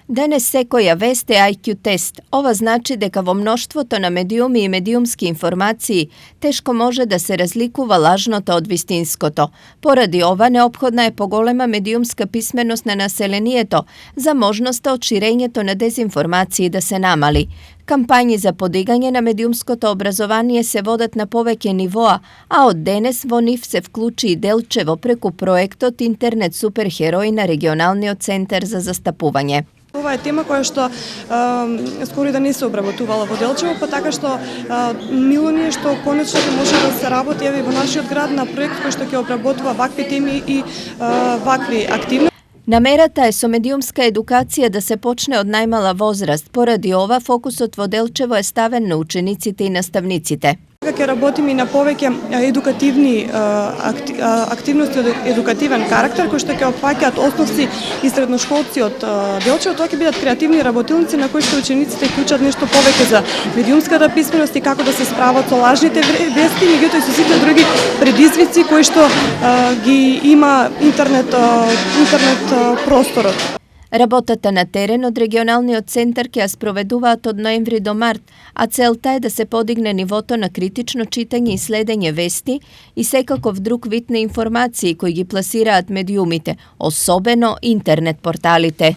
Danes sekoja veste IQ test. Ova znači дека во мноштвото на медиуми и медиумски информации тешко може да се разликува лажното од вистинското. Поради ова неопходна е поголема медиумска писменост на населението за можноста од ширењето на дезинформации да се намали. Кампањи за подигање на медиумското образование се водат на повеќе нивоа, а од денес во нив се вклучи и Делчево преку проектот Интернет суперхерои на регионалниот центар за застапување. Ова е тема која што скоро да не се обработувала во Делчево, па така што мило ни е што конечно може да се работи еве во нашиот град на проект кој што ќе обработува вакви теми и вакви активности. Намерата е со медиумска едукација да се почне од најмала возраст. Поради ова, фокусот во Делчево е ставен на учениците и наставниците. Ќе работиме и на повеќе едукативни активности од едукативен карактер, кои што ќе опфаќаат основци и средношколци од Делчево. Тоа ќе бидат креативни работилници на кои што учениците ќе учат нешто повеќе за медиумската писменост и како да се справат со лажните вести, меѓутоа и со сите други предизвици кои што ги има интернет просторот. Работата на терен од регионалниот центар ќе ја спроведуваат од ноември до март, а целта е да се подигне нивото на критично читање и следење вести и секаков друг вид на информации кои ги пласираат медиумите, особено интернет порталите.